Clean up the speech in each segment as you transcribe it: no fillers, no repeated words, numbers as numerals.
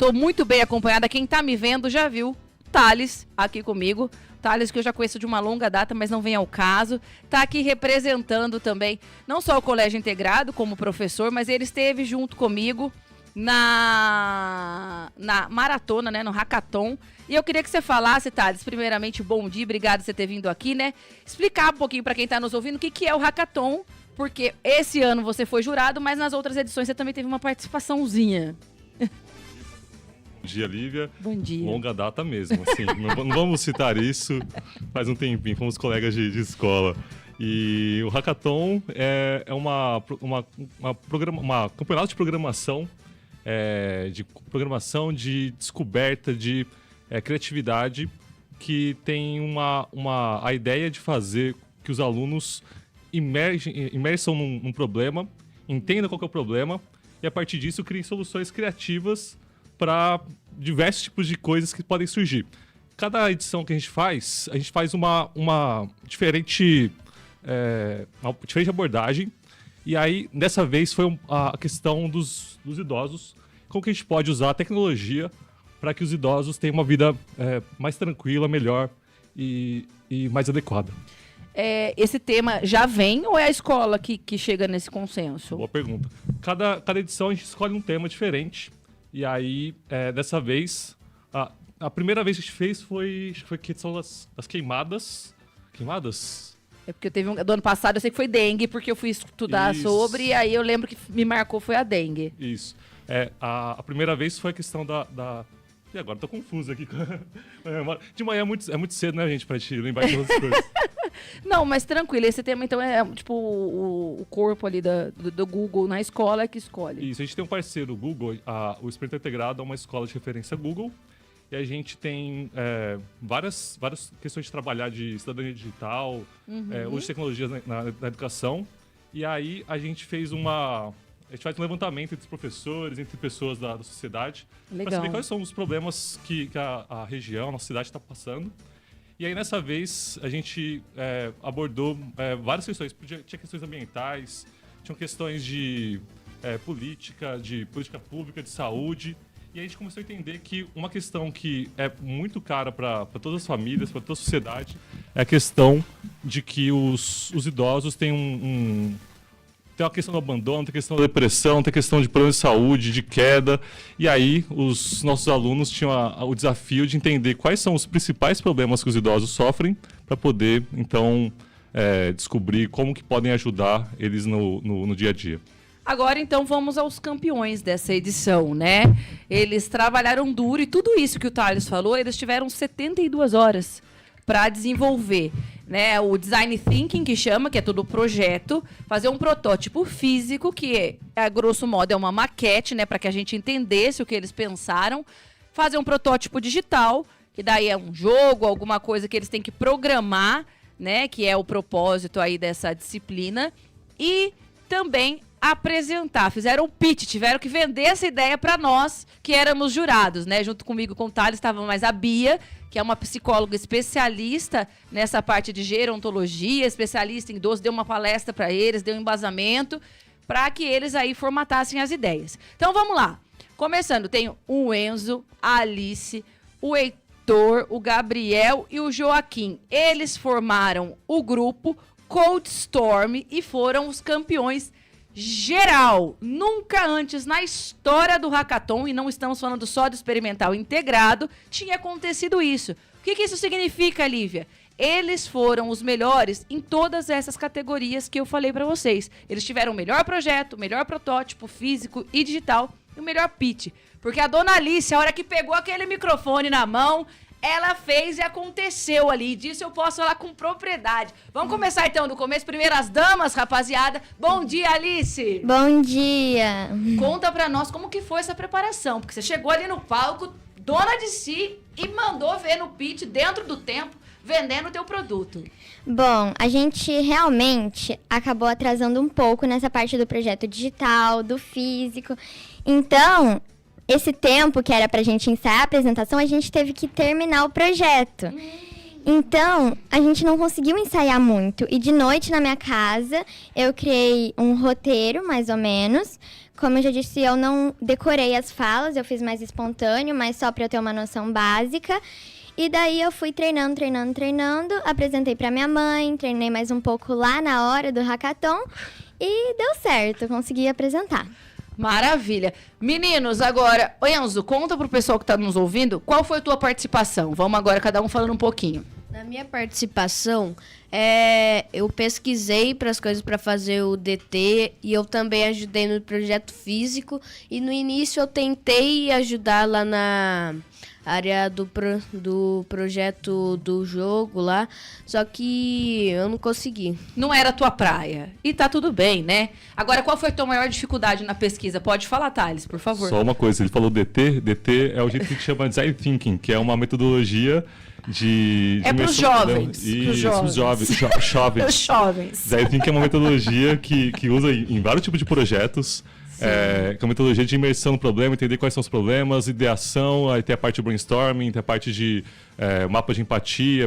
Tô muito bem acompanhada. Quem tá me vendo já viu Thales aqui comigo. Thales, que eu já conheço de uma longa data, mas não vem ao caso. Tá aqui representando também, não só o Colégio Integrado como professor, mas ele esteve junto comigo na maratona, né, no hackathon. E eu queria que você falasse, Thales, primeiramente, bom dia, obrigado por você ter vindo aqui, né? Explicar um pouquinho para quem tá nos ouvindo o que é o hackathon, porque esse ano você foi jurado, mas nas outras edições você também teve uma participaçãozinha. Bom dia, Lívia. Bom dia. Longa data mesmo, assim. Não vamos citar isso, faz um tempinho, fomos colegas de escola. E o Hackathon é uma campeonato de programação, de descoberta, de criatividade, que tem a ideia de fazer que os alunos imersam num problema, entendam qual que é o problema, e a partir disso criem soluções criativas para diversos tipos de coisas que podem surgir. Cada edição que a gente faz uma diferente abordagem. E aí, dessa vez, foi a questão dos idosos. Como que a gente pode usar a tecnologia para que os idosos tenham uma vida mais tranquila, melhor e mais adequada? Esse tema já vem ou é a escola que chega nesse consenso? Boa pergunta. Cada edição a gente escolhe um tema diferente. E aí, dessa vez, a primeira vez que a gente fez foi a questão das queimadas. Queimadas? É porque do ano passado eu sei que foi dengue, porque eu fui estudar sobre, e aí eu lembro que me marcou foi a dengue. Isso. A primeira vez foi a questão da... E agora tô confuso aqui. De manhã é muito cedo, né, gente, pra gente lembrar de todas as coisas. Não, mas tranquilo, esse tema então é tipo o corpo ali do Google na escola que escolhe. Isso, a gente tem um parceiro, o Google, o Experimento Integrado é uma escola de referência Google, e a gente tem várias questões de trabalhar de cidadania digital, uso de tecnologias na educação, e aí a gente fez a gente faz um levantamento entre professores, entre pessoas da sociedade, para saber quais são os problemas que a região, a nossa cidade está passando. E aí, nessa vez, a gente abordou várias questões. Tinha questões ambientais, tinham questões de política pública, de saúde. E a gente começou a entender que uma questão que é muito cara para todas as famílias, para toda a sociedade, é a questão de que os idosos têm tem a questão do abandono, tem a questão da depressão, tem a questão de problemas de saúde, de queda. E aí, os nossos alunos tinham o desafio de entender quais são os principais problemas que os idosos sofrem para poder, então, descobrir como que podem ajudar eles no dia a dia. Agora, então, vamos aos campeões dessa edição, né? Eles trabalharam duro e tudo isso que o Thales falou, eles tiveram 72 horas para desenvolver, né, o design thinking, que chama, que é todo o projeto, fazer um protótipo físico, que a grosso modo é uma maquete, né, para que a gente entendesse o que eles pensaram, fazer um protótipo digital, que daí é um jogo, alguma coisa que eles têm que programar, né, que é o propósito aí dessa disciplina, e também apresentar, fizeram um pitch, tiveram que vender essa ideia para nós, que éramos jurados, né, junto comigo, com o Thales, estava mais a Bia, que é uma psicóloga especialista nessa parte de gerontologia, especialista em idosos, deu uma palestra para eles, deu um embasamento, para que eles aí formatassem as ideias. Então, vamos lá. Começando, tem o Enzo, a Alice, o Heitor, o Gabriel e o Joaquim. Eles formaram o grupo Cold Storm e foram os campeões geral. Nunca antes na história do Hackathon, e não estamos falando só do experimental integrado, tinha acontecido isso. O que isso significa, Lívia? Eles foram os melhores em todas essas categorias que eu falei para vocês. Eles tiveram o melhor projeto, o melhor protótipo físico e digital e o melhor pitch. Porque a dona Alice, a hora que pegou aquele microfone na mão, ela fez e aconteceu ali. Disso eu posso falar com propriedade. Vamos começar então do começo. Primeiro as damas, rapaziada. Bom dia, Alice. Bom dia. Conta pra nós como que foi essa preparação. Porque você chegou ali no palco, dona de si, e mandou ver no pitch, dentro do tempo, vendendo o teu produto. Bom, a gente realmente acabou atrasando um pouco nessa parte do projeto digital, do físico. Então, esse tempo que era pra gente ensaiar a apresentação, a gente teve que terminar o projeto. Então, a gente não conseguiu ensaiar muito. E de noite, na minha casa, eu criei um roteiro, mais ou menos. Como eu já disse, eu não decorei as falas, eu fiz mais espontâneo, mas só para eu ter uma noção básica. E daí eu fui treinando, apresentei para minha mãe, treinei mais um pouco lá na hora do hackathon e deu certo, consegui apresentar. Maravilha. Meninos, agora, ô Enzo, conta pro pessoal que tá nos ouvindo, qual foi a tua participação? Vamos agora, cada um falando um pouquinho. Na minha participação, eu pesquisei para as coisas para fazer o DT e eu também ajudei no projeto físico. E no início eu tentei ajudar lá na área do projeto do jogo lá, só que eu não consegui. Não era a tua praia. E tá tudo bem, né? Agora, qual foi a tua maior dificuldade na pesquisa? Pode falar, Thales, por favor. Só uma coisa, ele falou DT. DT é o jeito que a gente chama de Design Thinking, que é uma metodologia de É pros jovens. Isso, Pros jovens. Os jovens. Design Thinking é uma metodologia que usa em vários tipos de projetos. Que é uma metodologia de imersão no problema, entender quais são os problemas, ideação, aí tem a parte de brainstorming, tem a parte de mapa de empatia,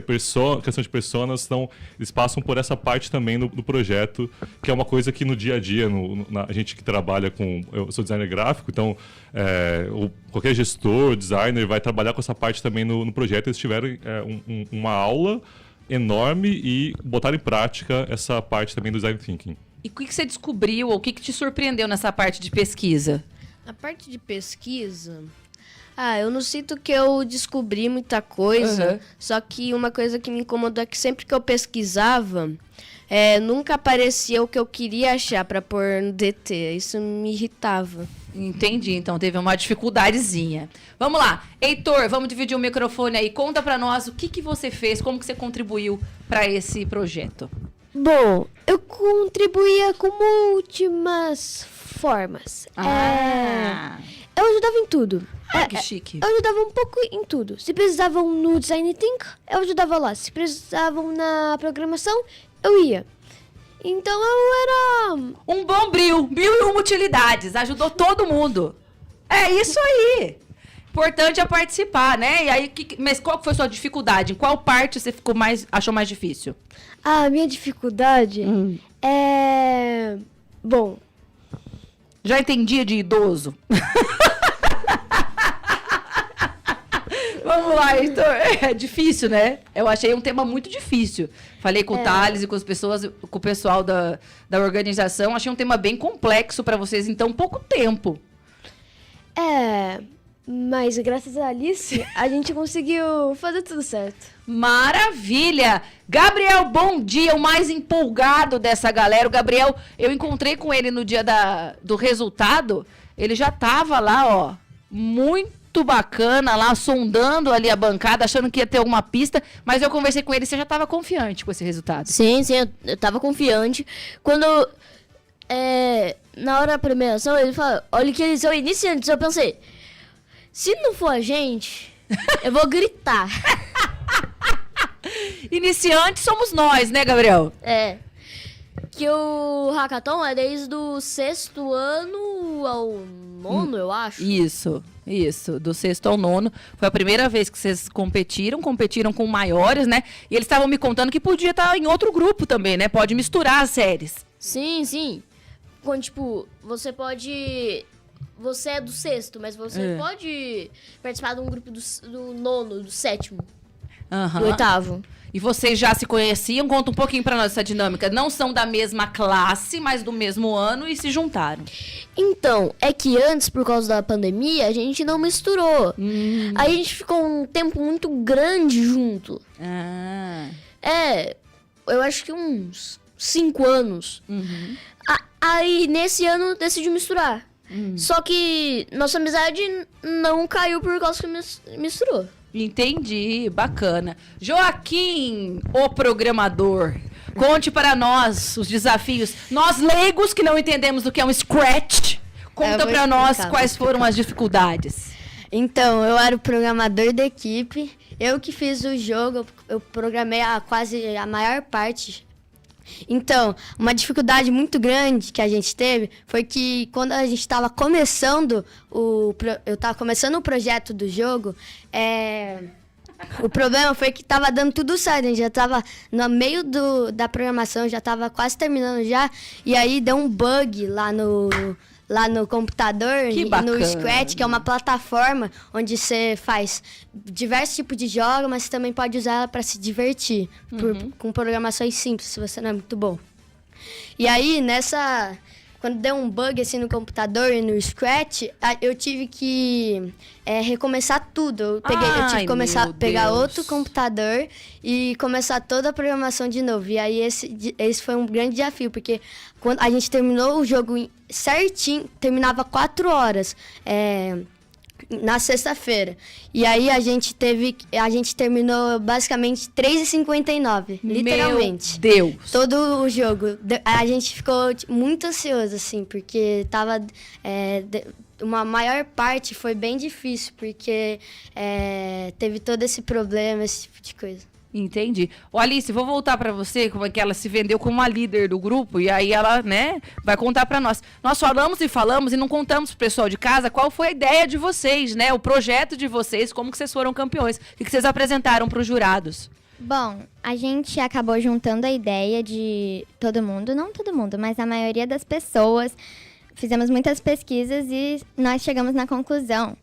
questão de personas. Então, eles passam por essa parte também do projeto, que é uma coisa que no dia a dia, a gente que trabalha com... Eu sou designer gráfico, então qualquer gestor, designer, vai trabalhar com essa parte também no projeto. Eles tiveram uma aula enorme e botaram em prática essa parte também do design thinking. E o que você descobriu, ou o que te surpreendeu nessa parte de pesquisa? Na parte de pesquisa, eu não sinto que eu descobri muita coisa, só que uma coisa que me incomodou é que sempre que eu pesquisava, nunca aparecia o que eu queria achar para pôr no DT. Isso me irritava. Entendi, então teve uma dificuldadezinha. Vamos lá, Heitor, vamos dividir o microfone aí. Conta pra nós o que você fez, como que você contribuiu para esse projeto. Bom, eu contribuía com múltiplas formas. Eu ajudava em tudo. Que chique. Eu ajudava um pouco em tudo. Se precisavam no Design Think, eu ajudava lá. Se precisavam na programação, eu ia. Então eu era... Um bombril, 1001 utilidades, ajudou todo mundo. É isso aí. Importante é participar, né? E aí, mas qual foi a sua dificuldade? Em qual parte você achou mais difícil? A minha dificuldade é... Bom... Já entendi de idoso. Vamos lá, Heitor. É difícil, né? Eu achei um tema muito difícil. Falei com o Thales e com o pessoal da organização. Achei um tema bem complexo para vocês em tão pouco tempo. Mas graças a Alice, a gente conseguiu fazer tudo certo. Maravilha! Gabriel, bom dia, o mais empolgado dessa galera. O Gabriel, eu encontrei com ele no dia do resultado. Ele já tava lá, ó, muito bacana lá, sondando ali a bancada, achando que ia ter alguma pista. Mas eu conversei com ele, você já tava confiante com esse resultado? Sim, eu tava confiante. Quando... na hora da premiação, ele falou, olha que eles são iniciantes. Eu pensei, se não for a gente, eu vou gritar. Iniciantes somos nós, né, Gabriel? Que o hackathon é desde o 6º ano ao 9º, eu acho. Isso, do 6º ao 9º. Foi a primeira vez que vocês competiram com maiores, né? E eles estavam me contando que podia estar em outro grupo também, né? Pode misturar as séries. Sim. Quando, tipo, você pode... Você é do 6º, mas você pode participar de um grupo do 9º, do 7º, do 8º. E vocês já se conheciam? Conta um pouquinho pra nós essa dinâmica. Não são da mesma classe, mas do mesmo ano e se juntaram. Então, é que antes, por causa da pandemia, a gente não misturou. Aí a gente ficou um tempo muito grande junto. Eu acho que uns 5 anos. Aí, nesse ano, decidiu misturar. Só que nossa amizade não caiu por causa que misturou. Entendi, bacana. Joaquim, o programador, conte para nós os desafios. Nós leigos que não entendemos o que é um Scratch, conta para nós quais foram as dificuldades. Então, eu era o programador da equipe, eu que fiz o jogo, eu programei quase a maior parte. Então, uma dificuldade muito grande que a gente teve foi que quando a gente estava começando eu estava começando o projeto do jogo, O problema foi que tava dando tudo certo, a gente já tava no meio da programação, já tava quase terminando já, e aí deu um bug lá no computador, Que e bacana. no Scratch, que é uma plataforma onde você faz diversos tipos de jogos, mas você também pode usar ela para se divertir, com programações simples, se você não é muito bom. E aí, quando deu um bug assim no computador e no Scratch, eu tive que recomeçar tudo. Eu tive que pegar Deus. outro computador e começar toda a programação de novo. E aí esse foi um grande desafio, porque quando a gente terminou o jogo certinho, terminava 4 horas. Na sexta-feira. E aí a gente terminou basicamente 3h59, literalmente. Meu Deus. Todo o jogo. A gente ficou muito ansioso, assim, porque tava. Uma maior parte foi bem difícil, porque teve todo esse problema, esse tipo de coisa. Entendi. Ô, Alice, vou voltar pra você, como é que ela se vendeu como a líder do grupo, e aí ela, né, vai contar pra nós. Nós falamos e não contamos pro pessoal de casa qual foi a ideia de vocês, né, o projeto de vocês, como que vocês foram campeões, o que vocês apresentaram pros jurados. Bom, a gente acabou juntando a ideia de todo mundo, não todo mundo, mas a maioria das pessoas. Fizemos muitas pesquisas e nós chegamos na conclusão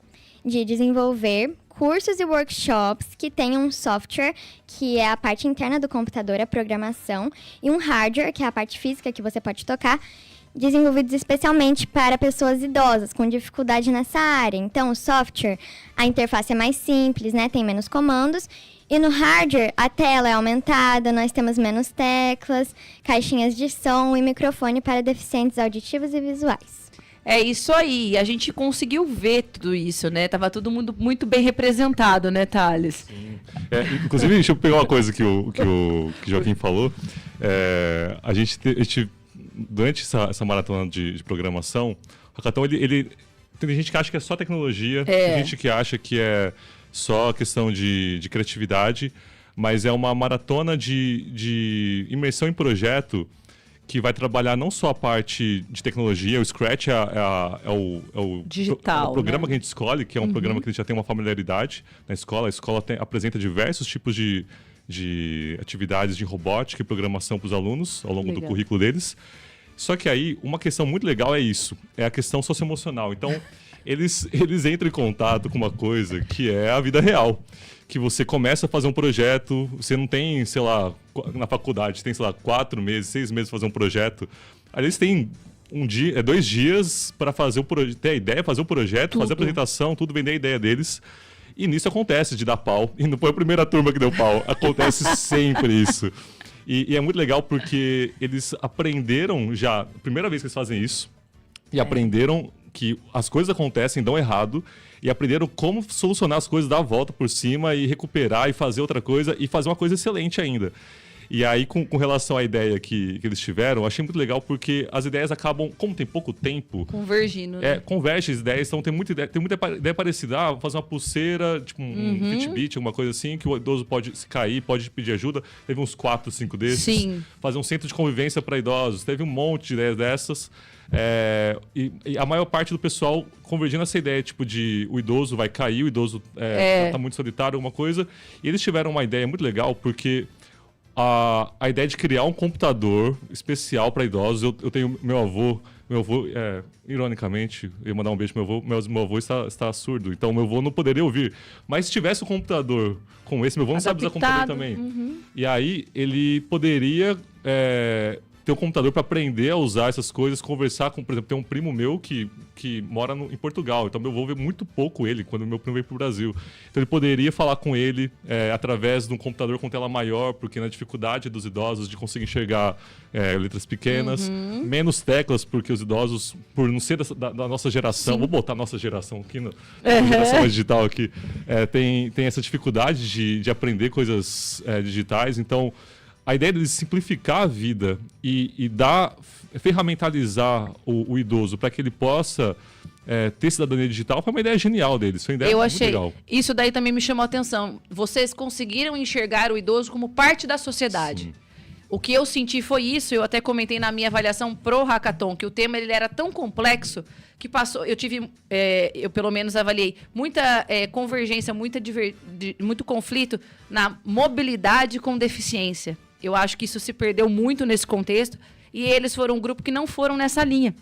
de desenvolver cursos e workshops que tenham um software, que é a parte interna do computador, a programação, e um hardware, que é a parte física que você pode tocar, desenvolvidos especialmente para pessoas idosas com dificuldade nessa área. Então, o software, a interface é mais simples, né? Tem menos comandos. E no hardware, a tela é aumentada, nós temos menos teclas, caixinhas de som e microfone para deficientes auditivos e visuais. É isso aí, a gente conseguiu ver tudo isso, né? Tava todo mundo muito bem representado, né, Thales? Inclusive, deixa eu pegar uma coisa que o Joaquim falou. A gente durante essa maratona de programação, o Hackathon, tem gente que acha que é só tecnologia, tem gente que acha que é só questão de criatividade, mas é uma maratona de imersão em projeto que vai trabalhar não só a parte de tecnologia, o Scratch é o digital, é o programa, né? que a gente escolhe, que é um programa que a gente já tem uma familiaridade na escola. A escola apresenta diversos tipos de atividades de robótica e programação para os alunos ao longo do currículo deles. Só que aí, uma questão muito legal é a questão socioemocional. Então, eles entram em contato com uma coisa que é a vida real. Que você começa a fazer um projeto, você não tem, sei lá, na faculdade, tem, sei lá, 4 meses, 6 meses para fazer um projeto. Aí eles têm 2 dias para ter a ideia, fazer o projeto, fazer a apresentação, tudo, vender a ideia deles. E nisso acontece de dar pau. E não foi a primeira turma que deu pau. Acontece sempre isso. E é muito legal porque eles aprenderam já, primeira vez que eles fazem isso, e aprenderam que as coisas acontecem, dão errado, e aprenderam como solucionar as coisas, dar a volta por cima e recuperar e fazer outra coisa e fazer uma coisa excelente ainda. E aí, com relação à ideia que eles tiveram, eu achei muito legal porque as ideias acabam, como tem pouco tempo... Convergindo, né? Converge as ideias, então tem muita ideia parecida. Vou fazer uma pulseira, tipo um Fitbit, alguma coisa assim, que o idoso pode se cair, pode pedir ajuda. Teve uns 4, 5 desses. Sim. Fazer um centro de convivência para idosos. Teve um monte de ideias dessas. E a maior parte do pessoal convergindo essa ideia, tipo, de o idoso vai cair, o idoso tá muito solitário, alguma coisa. E eles tiveram uma ideia muito legal, porque a ideia de criar um computador especial para idosos, eu tenho meu avô, ironicamente, eu ia mandar um beijo pro meu avô está surdo, então meu avô não poderia ouvir. Mas se tivesse um computador como esse, meu avô não sabe usar computador também. E aí ele poderia... ter um computador para aprender a usar essas coisas, conversar com, por exemplo, tem um primo meu que mora em Portugal, então meu avô vê muito pouco ele quando meu primo veio pro Brasil. Então ele poderia falar com ele através de um computador com tela maior, porque na dificuldade dos idosos de conseguir enxergar letras pequenas, menos teclas, porque os idosos, por não ser da nossa geração, vou botar a nossa geração aqui, na geração mais digital aqui, tem essa dificuldade de aprender coisas digitais, então a ideia de simplificar a vida e ferramentalizar o idoso para que ele possa ter cidadania digital foi uma ideia genial deles. Foi uma ideia muito legal. Isso daí também me chamou a atenção. Vocês conseguiram enxergar o idoso como parte da sociedade. Sim. O que eu senti foi isso, eu até comentei na minha avaliação pro Hackathon, que o tema ele era tão complexo que passou, eu tive, eu pelo menos avaliei, muita convergência, muito conflito na mobilidade com deficiência. Eu acho que isso se perdeu muito nesse contexto e eles foram um grupo que não foram nessa linha.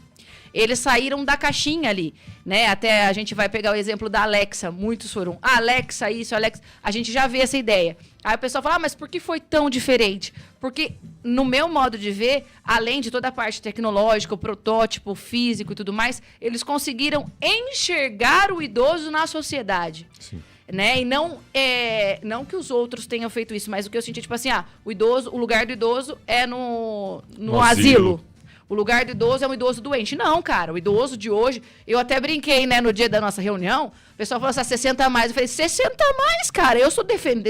Eles saíram da caixinha ali, né? Até a gente vai pegar o exemplo da Alexa. Muitos foram, Alexa isso, Alexa... A gente já vê essa ideia. Aí o pessoal fala, mas por que foi tão diferente? Porque, no meu modo de ver, além de toda a parte tecnológica, o protótipo físico e tudo mais, eles conseguiram enxergar o idoso na sociedade. Sim. Né? E não que os outros tenham feito isso, mas o que eu senti, tipo assim, o lugar do idoso é no asilo. O lugar do idoso é um idoso doente. Não, cara, o idoso de hoje... Eu até brinquei, né, no dia da nossa reunião. O pessoal falou assim, 60 a mais. Eu falei, 60 a mais, cara. Eu sou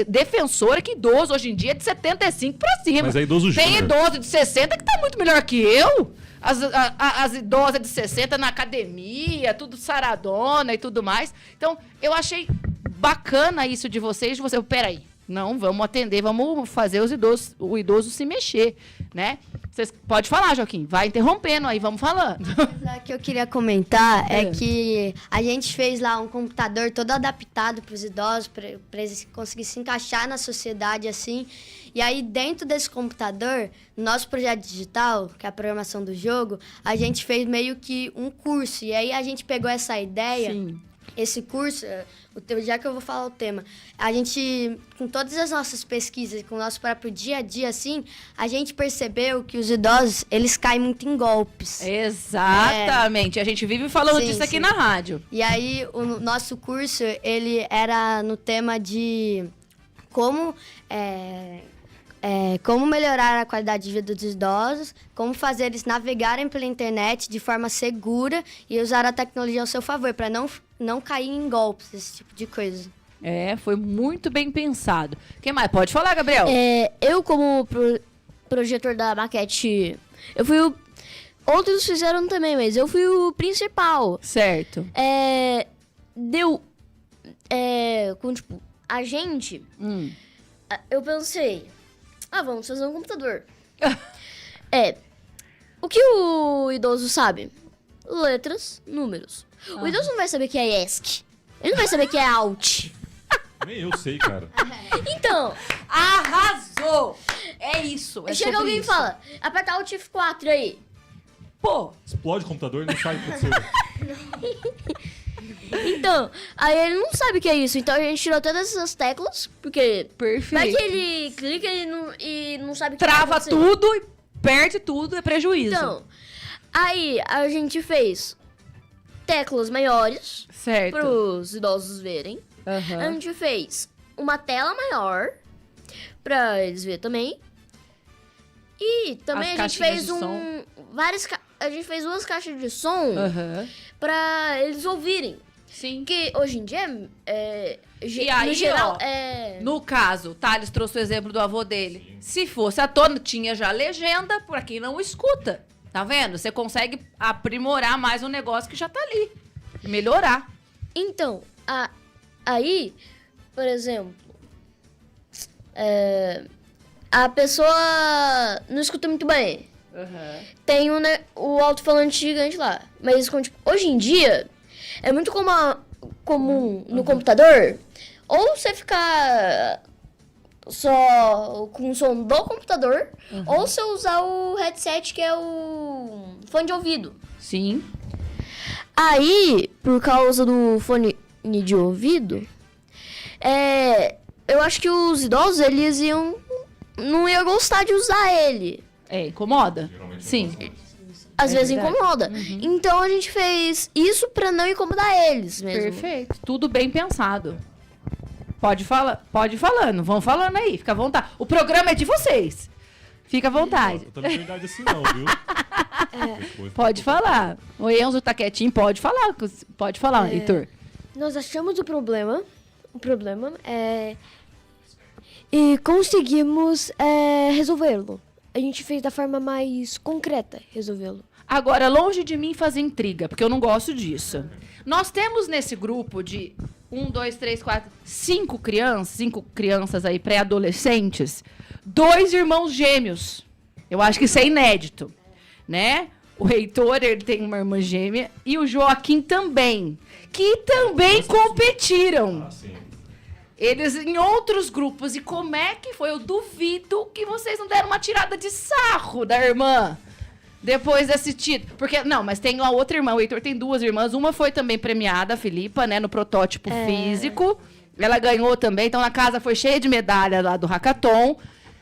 defensora que idoso hoje em dia é de 75 pra cima. Mas é idoso Tem júnior. idoso de 60 que tá muito melhor que eu. As idosas de 60 na academia, tudo saradona e tudo mais. Então, eu achei bacana isso de vocês. Peraí, não, vamos atender, vamos fazer o idoso se mexer, né? Vocês pode falar, Joaquim. Vai interrompendo aí, vamos falando. O que eu queria comentar é que a gente fez lá um computador todo adaptado para os idosos, para eles conseguirem se encaixar na sociedade assim. E aí, dentro desse computador, no nosso projeto digital, que é a programação do jogo, a gente fez meio que um curso. E aí, a gente pegou essa ideia... Sim. Esse curso, já que eu vou falar o tema, a gente, com todas as nossas pesquisas, com o nosso próprio dia a dia, assim, a gente percebeu que os idosos, eles caem muito em golpes. Exatamente. A gente vive falando disso aqui na rádio. E aí, o nosso curso, ele era no tema de como... como melhorar a qualidade de vida dos idosos, como fazer eles navegarem pela internet de forma segura e usar a tecnologia ao seu favor, para não cair em golpes, esse tipo de coisa. Foi muito bem pensado. Quem mais? Pode falar, Gabriel. Eu, como projetor da maquete, eu fui o... Outros fizeram também, mas eu fui o principal. Certo. Com, tipo, a gente... Eu pensei... vamos fazer um computador. O que o idoso sabe? Letras, números. O idoso não vai saber o que é ESC. Ele não vai saber o que é ALT. Nem eu sei, cara. Então... Arrasou! É isso. Chega alguém e fala, aperta Alt F4 aí. Pô, Explode o computador e não sabe o que aconteceu. Então, aí ele não sabe o que é isso. Então a gente tirou todas essas teclas, porque... perfeito. Vai que ele clica e não sabe o que Trava vai acontecer. tudo e perde tudo, é prejuízo. Então, aí a gente fez teclas maiores certo. para os idosos verem. Aham. A gente fez uma tela maior para eles verem também. E também As a gente caixinhas fez de som. a gente fez 2 caixas de som Aham. para eles ouvirem. Sim. Que hoje em dia, E aí, no geral, no caso, o Thales trouxe o exemplo do avô dele. Se fosse à tona, tinha já legenda pra quem não escuta. Tá vendo? Você consegue aprimorar mais um negócio que já tá ali. Melhorar. Então, aí, por exemplo, a pessoa não escuta muito bem. Tem o alto-falante gigante lá. Mas tipo, hoje em dia, é muito comum no computador, ou você ficar só com o som do computador, ou você usar o headset, que é o fone de ouvido. Sim. Aí, por causa do fone de ouvido, eu acho que os idosos, eles não iam gostar de usar ele. Incomoda? Geralmente Sim. Às vezes verdade. incomoda. Então a gente fez isso pra não incomodar eles mesmo. Perfeito. Tudo bem pensado. Pode falar, pode ir falando. Vão falando aí, fica à vontade. O programa é de vocês. Fica à vontade. Eu também verdade assim não, viu? Depois- Pode falar. O Enzo tá quietinho, pode falar. Pode falar, Heitor. Nós achamos o problema e conseguimos resolvê-lo. A gente fez da forma mais concreta resolvê-lo. Agora, longe de mim fazer intriga, porque eu não gosto disso. Nós temos nesse grupo de 1, 2, 3, 4, 5 crianças aí pré-adolescentes, 2 irmãos gêmeos. Eu acho que isso é inédito, né? O Heitor, ele tem uma irmã gêmea e o Joaquim também, que também competiram. Ah, sim. Eles em outros grupos. E como é que foi? Eu duvido que vocês não deram uma tirada de sarro da irmã depois desse título. Porque, não, mas tem a outra irmã. O Heitor tem 2 irmãs. Uma foi também premiada, a Filipa, né? No protótipo físico. Ela ganhou também. Então, a casa foi cheia de medalha lá do Hackathon.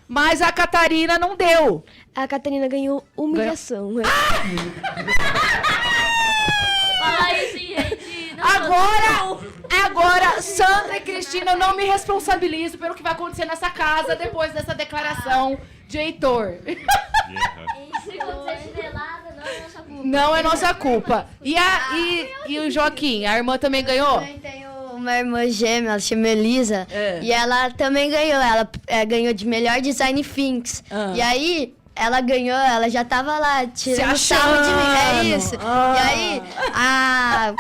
Mas a Catarina não deu. A Catarina ganhou humilhação. né? Fala isso, gente. Não, Agora, Sandra e Cristina, eu não me responsabilizo pelo que vai acontecer nessa casa depois dessa declaração de Heitor. Se acontecer chinelada, não é nossa culpa. Não é nossa culpa. E o Joaquim, a irmã também ganhou? Eu tenho uma irmã gêmea, ela chama Elisa, e ela também ganhou. Ela ganhou de melhor design thinks. E aí, ela ganhou, ela já tava lá tirando sarro de mim. É isso. E aí,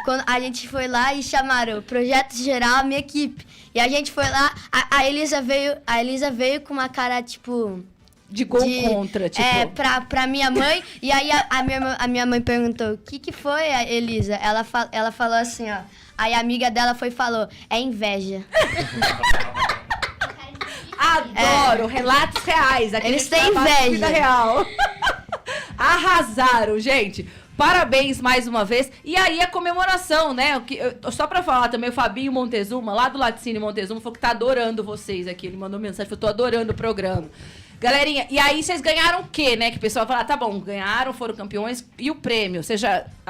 quando a gente foi lá e chamaram o Projeto Geral, a minha equipe. E a gente foi lá, a Elisa veio com uma cara, tipo... De gol contra, tipo. Pra minha mãe. E aí a minha mãe perguntou, o que foi, a Elisa? Ela falou assim, ó. Aí a amiga dela foi e falou, é inveja. Adoro, relatos reais. Aqui Eles a gente têm trabalha com inveja. Vida real. Arrasaram, gente. Parabéns mais uma vez. E aí a comemoração, né? Só pra falar também, o Fabinho Montezuma, lá do Laticínio Montezuma, falou que tá adorando vocês aqui. Ele mandou mensagem, falou, tô adorando o programa. Galerinha, e aí vocês ganharam o quê, né? Que o pessoal fala, tá bom, ganharam, foram campeões. E o prêmio?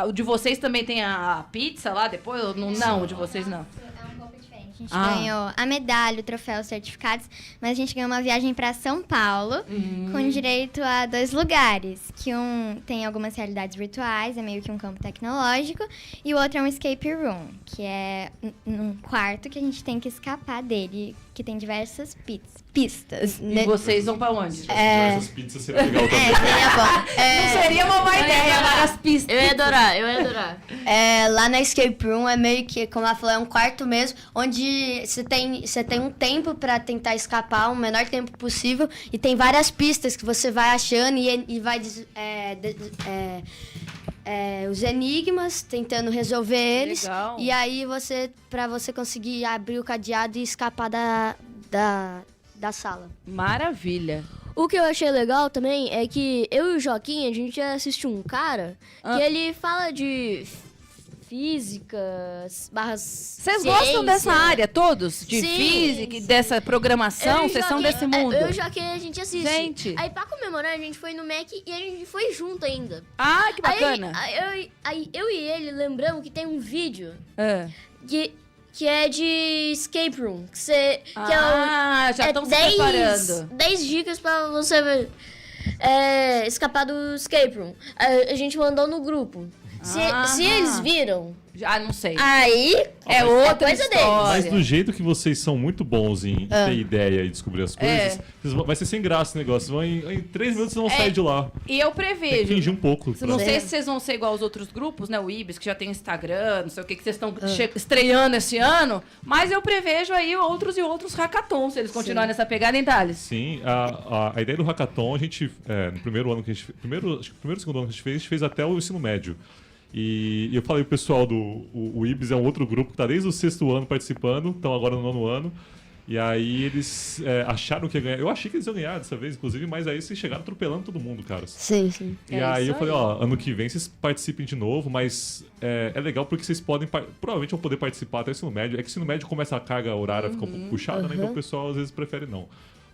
O de vocês também tem a pizza lá depois? Ou não, o de vocês não. É um pouco diferente. A gente ganhou a medalha, o troféu, os certificados, mas a gente ganhou uma viagem para São Paulo, com direito a 2 lugares, que um tem algumas realidades virtuais, é meio que um campo tecnológico, e o outro é um escape room, que é um quarto que a gente tem que escapar dele, que tem diversas pistas. E vocês vão pra onde? Essas pizzas seria legal também. Seria bom. Não seria uma má ideia, várias pistas. Eu ia adorar. Lá na Escape Room é meio que, como ela falou, é um quarto mesmo, onde você tem um tempo pra tentar escapar, o menor tempo possível, e tem várias pistas que você vai achando e vai os enigmas, tentando resolver eles. Legal. E aí pra você conseguir abrir o cadeado e escapar da sala. Maravilha. O que eu achei legal também é que eu e o Joaquim, a gente já assistiu um cara que ele fala de física, barras Vocês gostam dessa área, todos? De Sim. física, e dessa programação? Vocês são desse mundo? Eu e o Joaquim, a gente assiste. Gente. Aí pra comemorar, a gente foi no Mac e a gente foi junto ainda. Ah, que bacana. Aí eu e ele lembramos que tem um vídeo É. que é de escape room. Já estão se preparando. 10 dicas pra você escapar do escape room. A gente mandou no grupo. Se eles viram, Já não sei. aí É outra coisa história. Mas do jeito que vocês são muito bons em ter ideia e descobrir as coisas, vai ser sem graça esse negócio. Em 3 minutos vocês vão sair de lá. E eu Tem que prevejo. fingir um pouco. Não sei se vocês vão ser igual aos outros grupos, né? O Ibis, que já tem Instagram, não sei o que vocês estão estreando esse ano. Mas eu prevejo aí outros hackathons, se eles continuarem nessa pegada, hein, Thales? Sim, a ideia do Hackathon, a gente, no primeiro ano que a gente fez, acho que o primeiro e segundo ano que a gente fez até o ensino médio. E eu falei pro pessoal o Ibis é um outro grupo que tá desde o 6º ano participando, estão agora no 9º ano. E aí eles acharam que ia ganhar. Eu achei que eles iam ganhar dessa vez, inclusive, mas aí vocês chegaram atropelando todo mundo, cara. Sim, sim. E aí eu falei, ano que vem vocês participem de novo, mas é legal porque vocês podem, provavelmente vão poder participar até o ensino médio. É que o ensino médio começa a carga horária, fica um pouco puxada, né? Então o pessoal às vezes prefere não.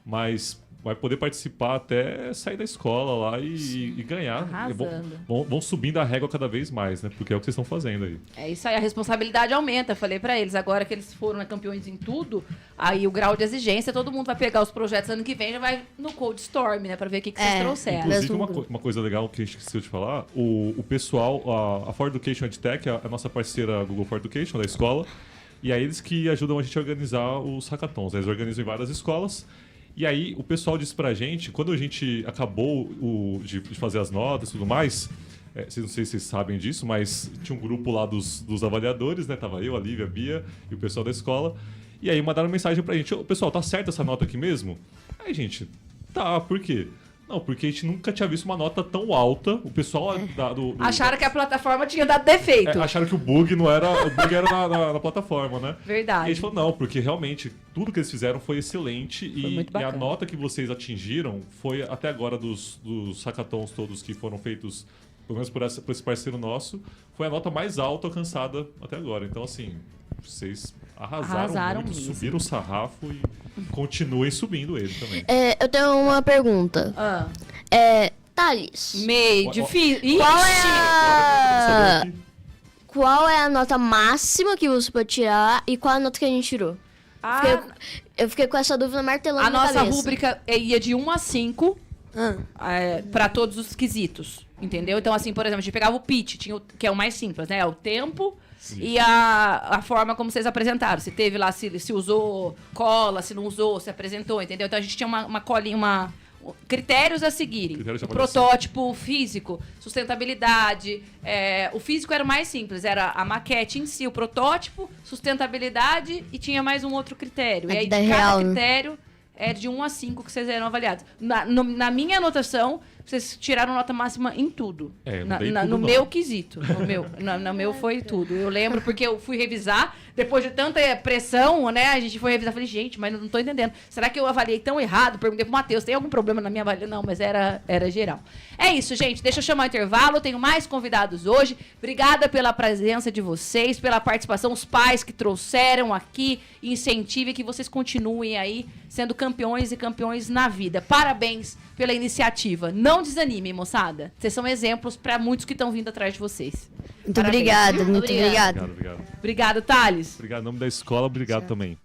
Mas vai poder participar até sair da escola lá e ganhar. Arrasando. Vão subindo a régua cada vez mais, né? Porque é o que vocês estão fazendo aí. É isso aí, a responsabilidade aumenta. Falei pra eles, agora que eles foram campeões em tudo, aí o grau de exigência, todo mundo vai pegar os projetos ano que vem, já vai no Cold Storm, né? Pra ver o que vocês trouxeram. Inclusive, uma coisa legal que a gente esqueceu de falar, o pessoal, a For Education EdTech, a nossa parceira Google For Education da escola, e aí eles que ajudam a gente a organizar os hackathons. Eles organizam em várias escolas. E aí, o pessoal disse pra gente, quando a gente acabou de fazer as notas e tudo mais, não sei se vocês sabem disso, mas tinha um grupo lá dos avaliadores, né? Tava eu, a Lívia, a Bia e o pessoal da escola. E aí mandaram mensagem pra gente, pessoal, tá certo essa nota aqui mesmo? Aí, gente, tá, por quê? Não, porque a gente nunca tinha visto uma nota tão alta. O pessoal Acharam que a plataforma tinha dado defeito. acharam que o bug não era. O bug era na plataforma, né? Verdade. E a gente falou, não, porque realmente tudo que eles fizeram foi excelente. Foi muito E a bacana. nota que vocês atingiram foi até agora dos hackathons todos que foram feitos, pelo menos por esse parceiro nosso, foi a nota mais alta alcançada até agora. Então, assim, vocês arrasaram muito, mesmo. subiram o sarrafo e continuem subindo ele também. Eu tenho uma pergunta. Ah, Thales, meio difícil. qual é a nota máxima que você pode tirar e qual a nota que a gente tirou? Eu fiquei com essa dúvida martelando A na nossa cabeça. rúbrica ia de 1 a 5 para todos os quesitos, entendeu? Então, assim, por exemplo, a gente pegava o pitch, que é o mais simples, né? O tempo e a forma como vocês apresentaram. Se teve lá, se usou cola, se não usou, se apresentou, entendeu? Então, a gente tinha uma colinha, critérios a seguirem. Critérios de O avaliação. protótipo físico, sustentabilidade. O físico era o mais simples, era a maquete em si, o protótipo, sustentabilidade e tinha mais um outro critério. A E aí, vida de cada real, né? critério é de 1 a 5 que vocês eram avaliados. Na minha anotação, vocês tiraram nota máxima em tudo. Eu não dei tudo, no não. meu quesito. No meu foi tudo. Eu lembro porque eu fui revisar, depois de tanta pressão, né? A gente foi revisar. Falei, gente, mas não tô entendendo. Será que eu avaliei tão errado? Perguntei pro Matheus, tem algum problema na minha avaliação? Não, mas era geral. É isso, gente. Deixa eu chamar o intervalo. Tenho mais convidados hoje. Obrigada pela presença de vocês, pela participação, os pais que trouxeram aqui. Incentive que vocês continuem aí sendo campeões e campeões na vida. Parabéns pela iniciativa. Não desanimem, moçada. Vocês são exemplos para muitos que estão vindo atrás de vocês. Muito Parabéns. obrigada, muito obrigada. Obrigado. Obrigado, Thales. Obrigado em nome da escola, obrigado também.